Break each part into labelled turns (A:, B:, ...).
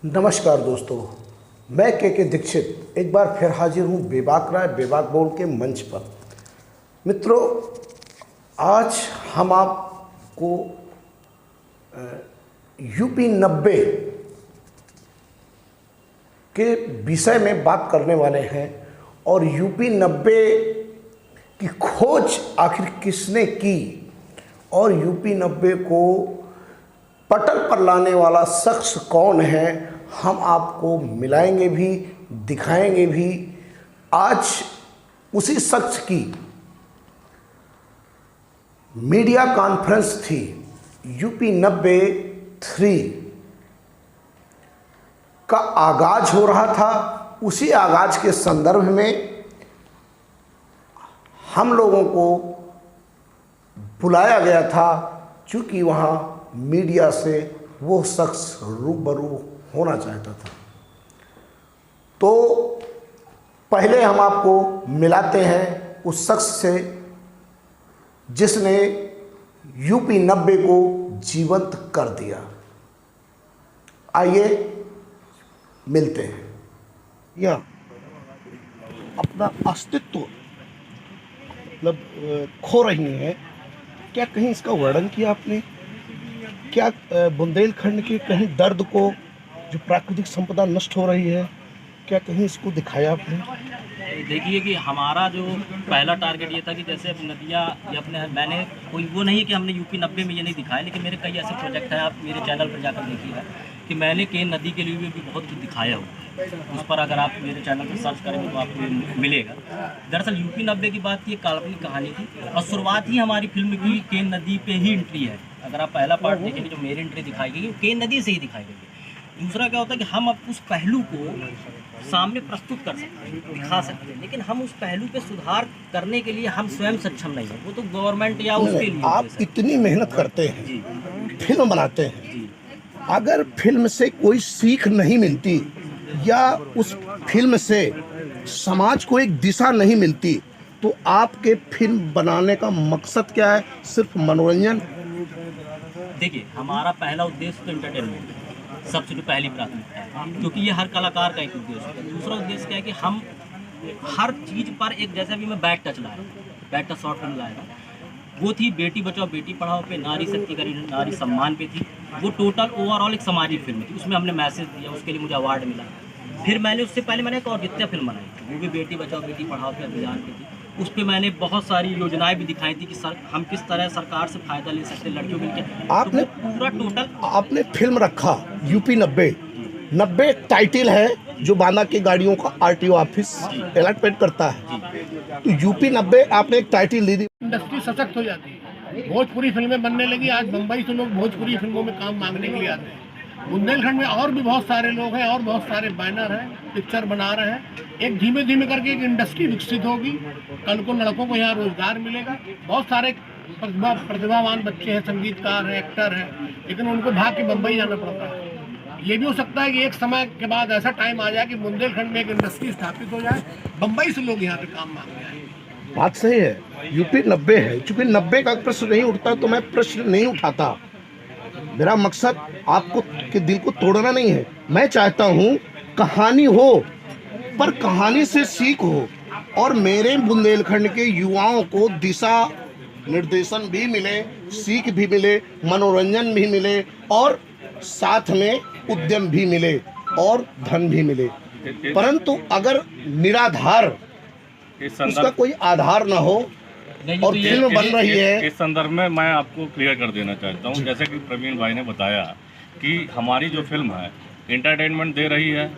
A: नमस्कार दोस्तों, मैं के दीक्षित एक बार फिर हाजिर हूँ बेबाक राय बेबाक बोल के मंच पर। मित्रों, आज हम आपको यूपी 90 के विषय में बात करने वाले हैं और यूपी 90 की खोज आखिर किसने की और यूपी 90 को पटल पर लाने वाला शख्स कौन है, हम आपको मिलाएंगे भी, दिखाएंगे भी। आज उसी शख्स की मीडिया कॉन्फ्रेंस थी। यूपी 93 का आगाज हो रहा था। उसी आगाज के संदर्भ में हम लोगों को बुलाया गया था, क्योंकि वहाँ मीडिया से वो शख्स रूबरू होना चाहता था। तो पहले हम आपको मिलाते हैं उस शख्स से जिसने यूपी 90 को जीवंत कर दिया। आइए मिलते हैं। या अपना अस्तित्व मतलब खो रही हैं, क्या कहीं इसका वर्णन किया आपने? क्या बुंदेलखंड के कहीं दर्द को, जो प्राकृतिक संपदा नष्ट हो रही है, क्या कहीं इसको दिखाया आपने?
B: देखिए कि हमारा जो पहला टारगेट ये था कि जैसे नदियाँ ये अपने, मैंने कोई वो नहीं है कि हमने यूपी 90 में ये नहीं दिखाया, लेकिन मेरे कई ऐसे प्रोजेक्ट हैं, आप मेरे चैनल पर जाकर देखिएगा कि मैंने केन नदी के लिए भी बहुत कुछ दिखाया हुआ। उस पर अगर आप मेरे चैनल पर सर्च करेंगे तो आपको मिलेगा। दरअसल यूपी 90 की बात की एक काल्पनिक कहानी थी और शुरुआत ही हमारी फिल्म की केन नदी पे ही एंट्री है। अगर आप पहला पार्ट देखेंगे जो मेरी एंट्री दिखाई गई केन नदी से ही दिखाई गई है। दूसरा क्या होता है कि हम अब उस पहलू को सामने प्रस्तुत कर सकते हैं, दिखा सकते हैं, लेकिन हम उस पहलू पे सुधार करने के लिए हम स्वयं सक्षम नहीं है। वो तो गवर्नमेंट या उसके लिए।
A: आप इतनी मेहनत करते हैं, फिल्म बनाते हैं, अगर फिल्म से कोई सीख नहीं मिलती या उस फिल्म से समाज को एक दिशा नहीं मिलती, तो आपके फिल्म बनाने का मकसद क्या है? सिर्फ मनोरंजन?
B: देखिए, हमारा पहला उद्देश्य तो एंटरटेनमेंट सबसे जो पहली प्राथमिकता है, क्योंकि ये हर कलाकार का एक उद्देश्य है। दूसरा उद्देश्य क्या है कि हम हर चीज़ पर एक, जैसे भी मैं बैक टच लाया, बैक टच शॉर्ट फिल्म लाया, वो थी बेटी बचाओ बेटी पढ़ाओ पे, नारी शक्तिकरण नारी सम्मान पे थी। वो टोटल ओवरऑल एक सामाजिक फिल्म थी, उसमें हमने मैसेज दिया, उसके लिए मुझे अवार्ड मिला। फिर मैंने उससे पहले मैंने एक और जित्या फिल्म बनाई थी, वो भी बेटी बचाओ बेटी पढ़ाओ के अभियान पे थी। उस पर मैंने बहुत सारी योजनाएं भी दिखाई थी कि हम किस तरह सरकार से फायदा ले सकते हैं लड़कियों के।
A: आपने
B: तो पूरा टोटल
A: आपने फिल्म रखा यूपी 90 टाइटल है, जो बांदा की गाड़ियों का आरटीओ ऑफिस अलॉटमेंट करता है। तो यूपी 90 आपने एक टाइटल ली थी।
C: इंडस्ट्री सशक्त हो जाती है, भोजपुरी फिल्में बनने लगी। आज मुंबई से लोग भोजपुरी फिल्मों में काम मांगने के लिए आते हैं। बुंदेलखंड में और भी बहुत सारे लोग हैं और बहुत सारे बैनर हैं, पिक्चर बना रहे हैं। एक धीमे धीमे करके एक इंडस्ट्री विकसित होगी। कल को लड़कों को यहाँ रोजगार मिलेगा। बहुत सारे प्रतिभावान बच्चे हैं, संगीतकार हैं, एक्टर हैं, लेकिन उनको भाग के मुंबई जाना पड़ता है। ये भी हो सकता है कि एक समय के बाद ऐसा टाइम आ जाए कि बुंदेलखंड में एक इंडस्ट्री स्थापित हो जाए, मुंबई से लोग यहाँ पे काम मांगने आए।
A: बात सही है, यूपी 90 है। चूंकि 90 का प्रश्न नहीं उठता तो मैं प्रश्न नहीं उठाता। मेरा मकसद आपको के दिल को तोड़ना नहीं है। मैं चाहता हूँ कहानी हो, पर कहानी से सीख हो और मेरे बुंदेलखंड के युवाओं को दिशा निर्देशन भी मिले, सीख भी मिले, मनोरंजन भी मिले और साथ में उद्यम भी मिले और धन भी मिले। परंतु अगर निराधार, उसका कोई आधार ना हो और फिल्म बन रही है।
D: इस संदर्भ में मैं आपको क्लियर कर देना चाहता हूँ, जैसे कि प्रवीण भाई ने बताया कि हमारी जो फिल्म है एंटरटेनमेंट दे रही है,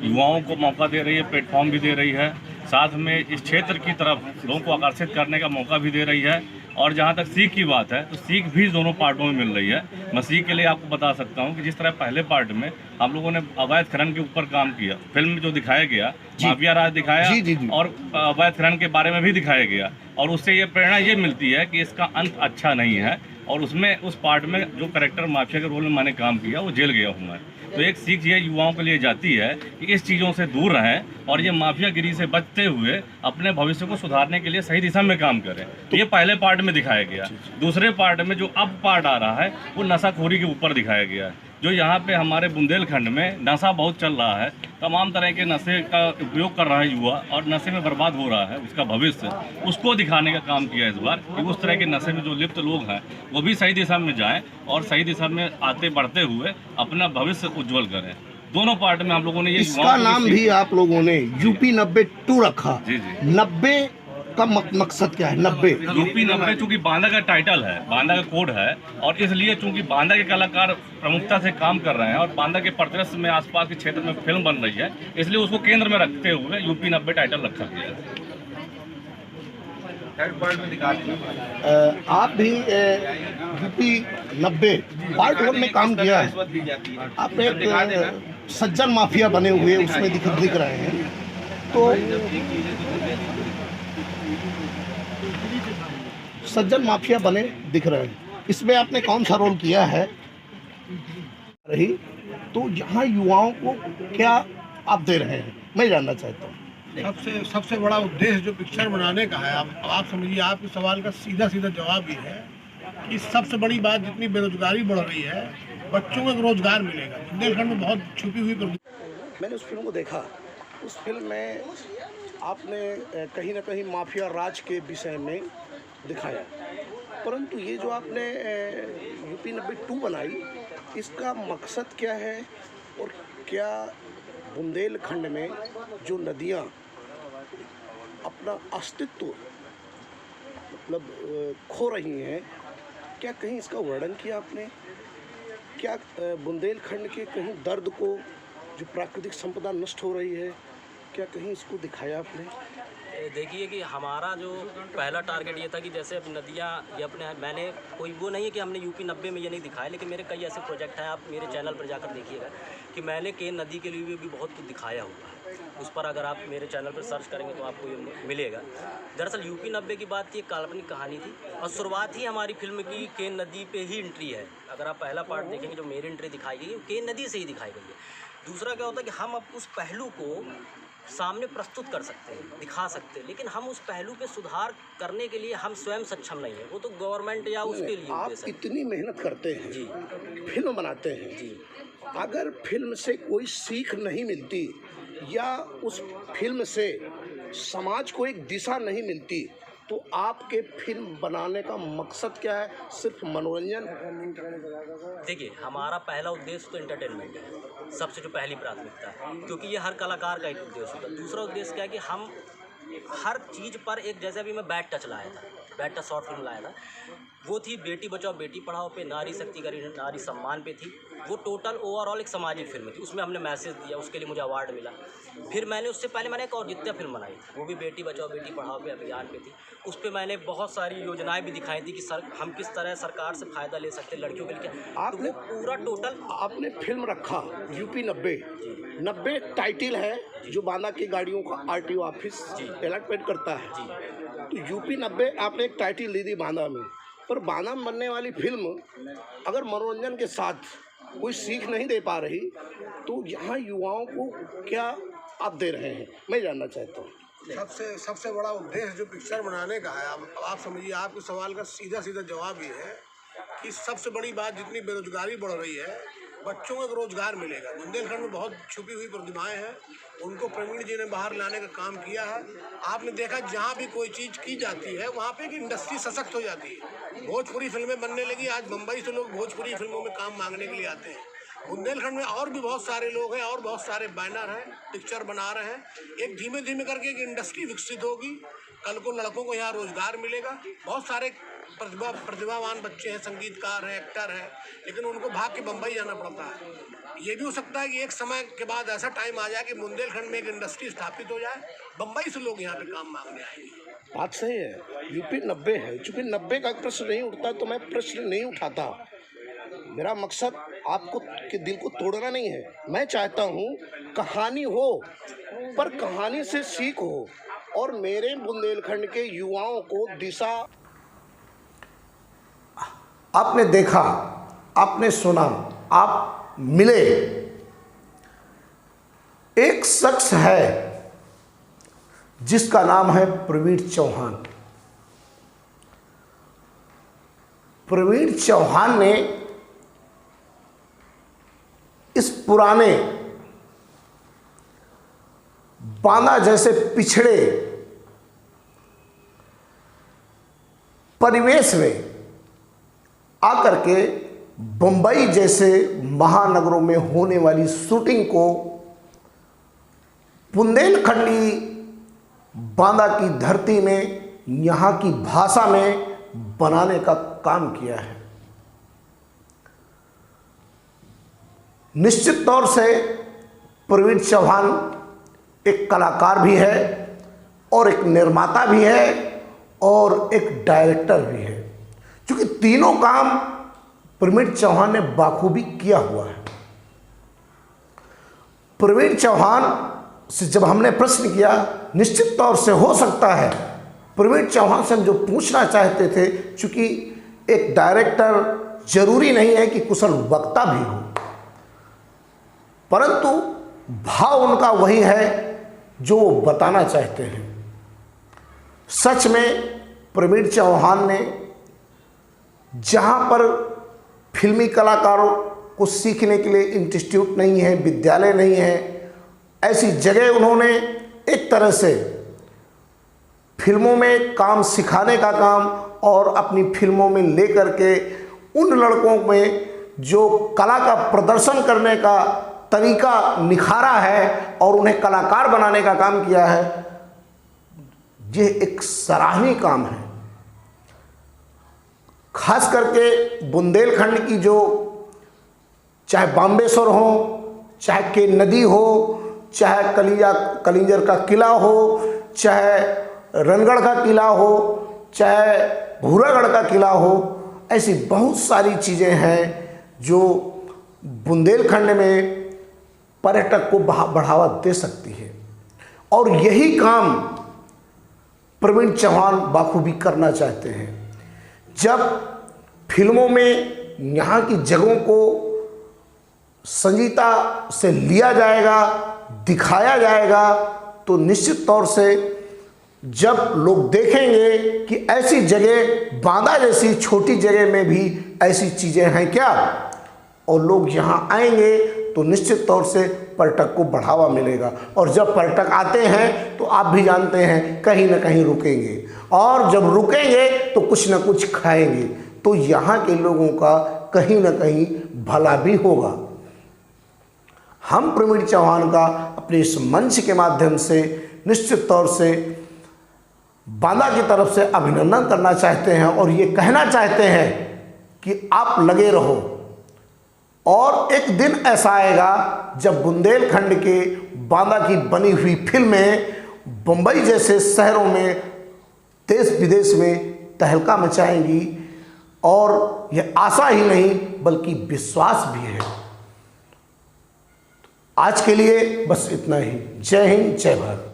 D: युवाओं को मौका दे रही है, प्लेटफॉर्म भी दे रही है, साथ में इस क्षेत्र की तरफ लोगों को आकर्षित करने का मौका भी दे रही है। और जहाँ तक सीख की बात है तो सीख भी दोनों पार्टों में मिल रही है। मैं सीख के लिए आपको बता सकता हूँ कि जिस तरह पहले पार्ट में हम लोगों ने अवैध खनन के ऊपर काम किया, फिल्म में जो दिखाया गया माफिया राज दिखाया जी। और अवैध खनन के बारे में भी दिखाया गया, और उससे ये प्रेरणा ये मिलती है कि इसका अंत अच्छा नहीं है। और उसमें उस पार्ट में जो कैरेक्टर माफिया के रोल में मैंने काम किया वो जेल गया हूँ मैं। तो एक सीख ये युवाओं के लिए जाती है कि इस चीज़ों से दूर रहें और ये माफियागिरी से बचते हुए अपने भविष्य को सुधारने के लिए सही दिशा में काम करें। तो ये पहले पार्ट में दिखाया गया। दूसरे पार्ट में जो अब पार्ट आ रहा है वो नशाखोरी के ऊपर दिखाया गया है जो यहाँ पे हमारे बुंदेलखंड में नशा बहुत चल रहा है, तमाम तरह के नशे का उपयोग कर रहा है युवा और नशे में बर्बाद हो रहा है उसका भविष्य, उसको दिखाने का काम किया इस बार कि उस तरह के नशे में जो लिप्त लोग हैं वो भी सही दिशा में जाएं और सही दिशा में आते बढ़ते हुए अपना भविष्य उज्जवल करें। दोनों पार्ट में हम लोगों ने ये
A: इसका नाम भी आप लोगों ने यूपी 90-2 रखा।
D: जी।
A: 90 का मकसद क्या है? 90
D: यूपी 90 चूंकि बांदा का टाइटल है, बांदा का कोड है और इसलिए चूंकि बांदा के कलाकार प्रमुखता से काम कर रहे हैं और बांदा के परिदृश्य में आसपास के क्षेत्र में फिल्म बन रही है, इसलिए उसको केंद्र में रखते हुए यूपी 90 टाइटल रखा गया है।
A: आप भी यूपी 90 पार्ट 1 में काम किया है। आप एक सज्जन माफिया बने हुए उसमें दिख रहे हैं, तो सज्जन माफिया बने दिख रहे हैं, इसमें आपने कौन सा रोल किया है रही, तो यहाँ युवाओं को क्या आप दे रहे हैं, मैं जानना चाहता हूँ।
C: सबसे बड़ा उद्देश्य जो पिक्चर बनाने का है, आप समझिए, आपके सवाल का सीधा जवाब ये है कि सबसे बड़ी बात, जितनी बेरोजगारी बढ़ रही है, बच्चों को रोजगार मिलेगा। बुंदेलखंड में बहुत छुपी हुई
A: मैंने उस फिल्म को देखा। उस फिल्म में आपने कहीं ना कहीं माफिया राज के विषय में दिखाया, परंतु ये जो आपने यूपी 90-2 बनाई, इसका मकसद क्या है और क्या बुंदेलखंड में जो नदियाँ अपना अस्तित्व मतलब खो रही हैं, क्या कहीं इसका वर्णन किया आपने? क्या बुंदेलखंड के कहीं दर्द को, जो प्राकृतिक संपदा नष्ट हो रही है, क्या कहीं इसको दिखाया आपने?
B: देखिए कि हमारा जो पहला टारगेट ये था कि जैसे अब नदियाँ ये अपने, मैंने कोई वो नहीं है कि हमने यूपी 90 में ये नहीं दिखाया, लेकिन मेरे कई ऐसे प्रोजेक्ट हैं, आप मेरे चैनल पर जाकर देखिएगा कि मैंने केन नदी के लिए भी बहुत कुछ दिखाया हुआ है। उस पर अगर आप मेरे चैनल पर सर्च करेंगे तो आपको ये मिलेगा। दरअसल यूपी 90 की बात की एक काल्पनिक कहानी थी और शुरुआत ही हमारी फिल्म की केन नदी पे ही एंट्री है। अगर आप पहला पार्ट देखेंगे, जो मेरी एंट्री दिखाई गई है केन नदी से ही दिखाई गई है। दूसरा क्या होता है कि हम अब उस पहलू को सामने प्रस्तुत कर सकते हैं, दिखा सकते हैं, लेकिन हम उस पहलू पे सुधार करने के लिए हम स्वयं सक्षम नहीं है, वो तो गवर्नमेंट या उसके लिए।
A: आप इतनी मेहनत करते हैं
B: जी,
A: फिल्म बनाते हैं
B: जी,
A: अगर फिल्म से कोई सीख नहीं मिलती या उस फिल्म से समाज को एक दिशा नहीं मिलती, तो आपके फिल्म बनाने का मकसद क्या है? सिर्फ मनोरंजन?
B: देखिए, हमारा पहला उद्देश्य तो एंटरटेनमेंट है, सबसे जो पहली प्राथमिकता है, क्योंकि ये हर कलाकार का एक उद्देश्य होता है। दूसरा उद्देश्य क्या है कि हम हर चीज़ पर एक, जैसे अभी मैं बैड टच लाया था, बैड टच शॉर्ट फिल्म लाया था, वो थी बेटी बचाओ बेटी पढ़ाओ पे, नारी शक्ति का नारी सम्मान पे थी। वो टोटल ओवरऑल एक सामाजिक फिल्म थी, उसमें हमने मैसेज दिया, उसके लिए मुझे अवार्ड मिला। फिर मैंने उससे पहले मैंने एक और जित्या फिल्म बनाई थी, वो भी बेटी बचाओ बेटी पढ़ाओ पे अभियान पे थी। उस पर मैंने बहुत सारी योजनाएं भी दिखाई थी कि हम किस तरह सरकार से फ़ायदा ले सकते हैं लड़कियों के लिए।
A: आपने
B: पूरा टोटल
A: आपने फिल्म रखा यूपी 90 टाइटल है, जो बांदा की गाड़ियों का RTO ऑफिस अलॉटमेंट करता है। तो यूपी 90 आपने एक टाइटल ली थी बांदा में, पर बांदा में बनने वाली फिल्म अगर मनोरंजन के साथ कोई सीख नहीं दे पा रही, तो यहाँ युवाओं को क्या आप दे रहे हैं, मैं जानना चाहता हूँ।
C: सबसे बड़ा उद्देश्य जो पिक्चर बनाने का है, आप समझिए, आपके सवाल का सीधा जवाब ये है कि सबसे बड़ी बात, जितनी बेरोजगारी बढ़ रही है, बच्चों को रोजगार मिलेगा। बुंदेलखंड में बहुत छुपी हुई प्रतिभाएं हैं, उनको प्रवीण जी ने बाहर लाने का काम किया है। आपने देखा, जहाँ भी कोई चीज़ की जाती है वहाँ पे एक इंडस्ट्री सशक्त हो जाती है। भोजपुरी फिल्में बनने लगी, आज मुंबई से लोग भोजपुरी फिल्मों में काम मांगने के लिए आते हैं। बुंदेलखंड में और भी बहुत सारे लोग हैं और बहुत सारे बैनर हैं, पिक्चर बना रहे हैं। एक धीमे धीमे करके एक इंडस्ट्री विकसित होगी, कल को लड़कों को यहाँ रोजगार मिलेगा। बहुत सारे प्रतिभावान बच्चे हैं, संगीतकार हैं, एक्टर हैं, लेकिन उनको भाग के बम्बई जाना पड़ता है। ये भी हो सकता है कि एक समय के बाद ऐसा टाइम आ जाए कि बुंदेलखंड में एक इंडस्ट्री स्थापित हो जाए, बम्बई से लोग यहाँ पे काम मांगने आएंगे।
A: बात सही है, यूपी 90 है, चूँकि 90 का प्रश्न नहीं उठता तो मैं प्रश्न नहीं उठाता। मेरा मकसद आपको के दिल को तोड़ना नहीं है। मैं चाहता हूँ कहानी हो, पर कहानी से सीख हो और मेरे बुंदेलखंड के युवाओं को दिशा। आपने देखा, आपने सुना, आप मिले, एक शख्स है जिसका नाम है प्रवीण चौहान। प्रवीण चौहान ने इस पुराने बांदा जैसे पिछड़े परिवेश में आकर के बंबई जैसे महानगरों में होने वाली शूटिंग को बुंदेलखंडी बांदा की धरती में यहाँ की भाषा में बनाने का काम किया है। निश्चित तौर से प्रवीण चौहान एक कलाकार भी है और एक निर्माता भी है और एक डायरेक्टर भी है, क्योंकि तीनों काम प्रवीण चौहान ने बाखूबी किया हुआ है। प्रवीण चौहान से जब हमने प्रश्न किया, निश्चित तौर से हो सकता है प्रवीण चौहान से हम जो पूछना चाहते थे, चूंकि एक डायरेक्टर जरूरी नहीं है कि कुशल वक्ता भी हो, परंतु भाव उनका वही है जो वो बताना चाहते हैं। सच में प्रवीण चौहान ने जहाँ पर फिल्मी कलाकारों को सीखने के लिए इंस्टीट्यूट नहीं है, विद्यालय नहीं है, ऐसी जगह उन्होंने एक तरह से फिल्मों में काम सिखाने का काम और अपनी फिल्मों में लेकर के उन लड़कों में जो कला का प्रदर्शन करने का तरीका निखारा है और उन्हें कलाकार बनाने का काम किया है। ये एक सराहनीय काम है। खास करके बुंदेलखंड की जो चाहे बाम्बेश्वर हो, चाहे के नदी हो, चाहे कलिंजर का किला हो, चाहे रणगढ़ का किला हो, चाहे भूरागढ़ का किला हो, ऐसी बहुत सारी चीज़ें हैं जो बुंदेलखंड में पर्यटक को बढ़ावा दे सकती है। और यही काम प्रवीण चौहान बाखूबी करना चाहते हैं। जब फिल्मों में यहाँ की जगहों को संजीता से लिया जाएगा, दिखाया जाएगा, तो निश्चित तौर से जब लोग देखेंगे कि ऐसी जगह बांदा जैसी छोटी जगह में भी ऐसी चीज़ें हैं क्या, और लोग यहाँ आएंगे, तो निश्चित तौर से पर्यटक को बढ़ावा मिलेगा। और जब पर्यटक आते हैं तो आप भी जानते हैं कहीं ना कहीं रुकेंगे, और जब रुकेंगे तो कुछ ना कुछ खाएंगे, तो यहाँ के लोगों का कहीं ना कहीं भला भी होगा। हम प्रवीण चौहान का अपने इस मंच के माध्यम से निश्चित तौर से बांदा की तरफ से अभिनंदन करना चाहते हैं और ये कहना चाहते हैं कि आप लगे रहो, और एक दिन ऐसा आएगा जब बुंदेलखंड के बांदा की बनी हुई फिल्में बंबई जैसे शहरों में देश विदेश में तहलका मचाएंगी, और यह आशा ही नहीं बल्कि विश्वास भी है। आज के लिए बस इतना ही। जय हिंद, जय भारत।